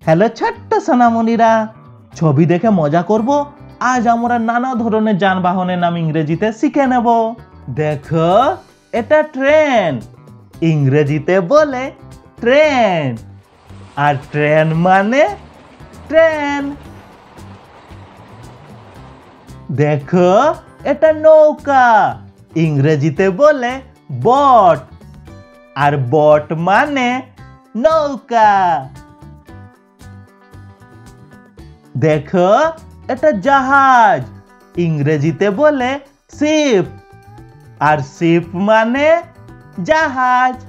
Hello ছোট্ট সোনামণিরা, ছবি দেখে মজা করব। আজ আমরা নানা ধরনের যানবাহনের নাম ইংরেজিতে শিখে নেব। দেখো, এটা ট্রেন। ইংরেজিতে বলে ট্রেন। আর ট্রেন মানে ট্রেন। দেখো, এটা নৌকা। ইংরেজিতে বলে বট। আর বট মানে নৌকা। দেখো, এটা জাহাজ। ইংরেজিতে বলে শিপ। আর শিপ মানে জাহাজ।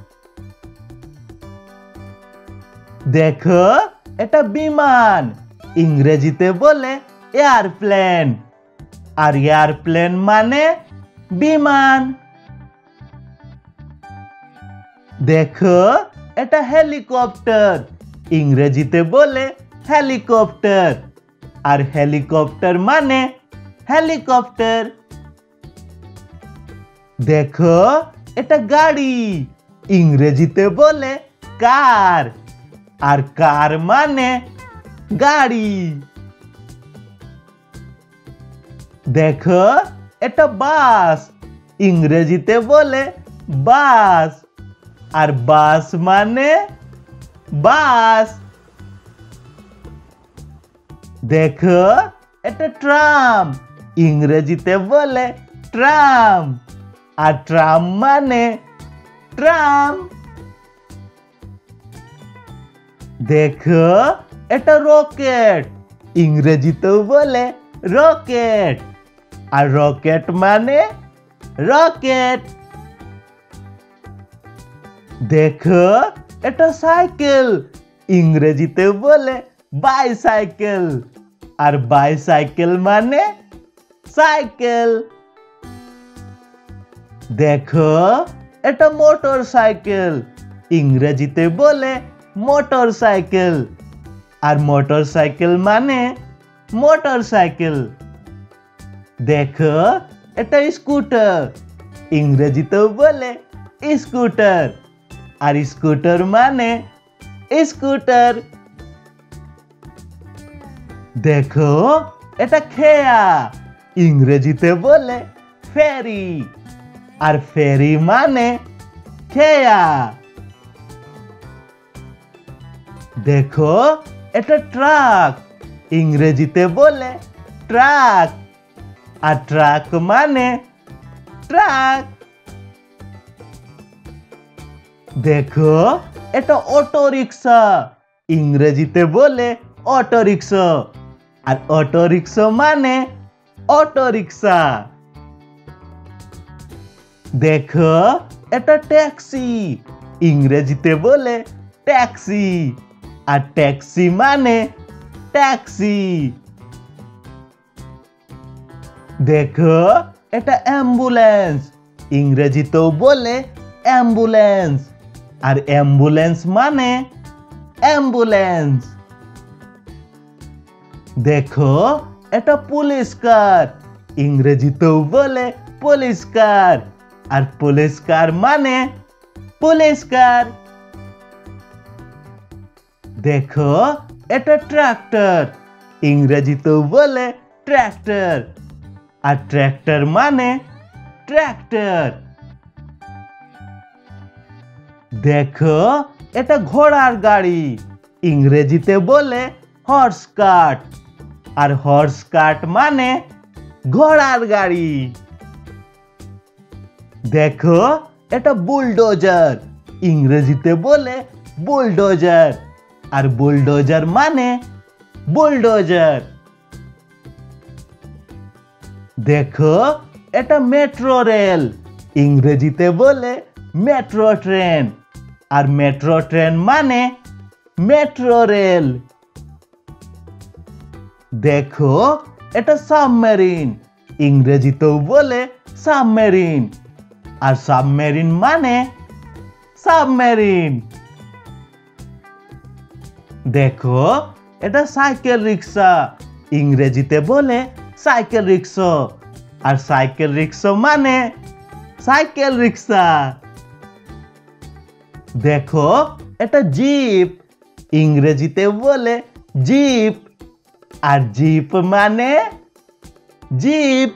দেখো, এটা বিমান। ইংরেজিতে বলে এয়ারপ্লেন। আর এয়ারপ্লেন মানে বিমান। দেখো, এটা হেলিকপ্টার। ইংরেজিতে বলে হেলিকপ্টার। আর হেলিকপ্টার মানে হেলিকপ্টার। দেখো, এটা গাড়ি। ইংরেজিতে বলে কার। আর কার মানে গাড়ি। দেখো, এটা বাস। ইংরেজিতে বলে বাস। আর বাস মানে বাস। দেখো, এটা ট্রাম। ইংরেজিতে বলে ট্রাম। আর ট্রাম মানে ট্রাম। দেখো, এটা রকেট। ইংরেজিতেও বলে রকেট। আর রকেট মানে রকেট। দেখো, এটা সাইকেল। ইংরেজিতে বলে বাইসাইকেল। আর বাইসাইকেল মানে সাইকেল। দেখো, এটা মোটর সাইকেল। ইংরেজিতে বলে মোটর সাইকেল। আর মোটর সাইকেল মানে মোটর সাইকেল। দেখো, এটা স্কুটার। ইংরেজিতেও বলে স্কুটার। আর স্কুটার মানে স্কুটার। দেখো, এটা খেয়া। ইংরেজিতে বলে ফেরি। আর ফেরি মানে খেয়া। দেখো, এটা ট্রাক। ইংরেজিতে বলে ট্রাক। আর ট্রাক মানে ট্রাক। দেখো, এটা অটো রিক্সা। ইংরেজিতে বলে অটো রিক্সা। আর অটো রিক্সা মানে অটো রিক্সা। দেখো, এটা ট্যাক্সি। ইংরেজিতে বলে ট্যাক্সি। আর ট্যাক্সি মানে ট্যাক্সি। দেখো, এটা অ্যাম্বুলেন্স। ইংরেজিতেও বলে অ্যাম্বুলেন্স। আর অ্যাম্বুলেন্স মানে অ্যাম্বুলেন্স। দেখো, এটা পুলিশ কার। ইংরেজিতেও বলে পুলিশ কার। আর পুলিশ কার মানে পুলিশ কার। দেখো, এটা ট্রাক্টর। ইংরেজিতেও বলে ট্রাক্টর। আর ট্রাক্টর মানে ট্রাক্টর। দেখো, এটা ঘোড়ার গাড়ি। ইংরেজিতে বলে হর্স কার্ট। আর হর্স কার্ট মানে ঘোড়ার গাড়ি। দেখো, এটা বুলডোজার। ইংরেজিতে বলে বুলডোজার। আর বুলডোজার মানে বুলডোজার। দেখো, এটা মেট্রো রেল। ইংরেজিতে বলে মেট্রো ট্রেন। আর মেট্রো ট্রেন মানে মেট্রো রেল। দেখো, এটা সাবমেরিন। ইংরেজিতেও বলে সাবমেরিন। আর সাবমেরিন মানে সাবমেরিন। দেখো, এটা সাইকেল রিক্সা। ইংরেজিতে বলে সাইকেল রিক্সা। আর সাইকেল রিক্সা মানে সাইকেল রিক্সা। দেখো, এটা জিপ। ইংরেজিতে বলে জিপ। আর জিপ মানে জিপ।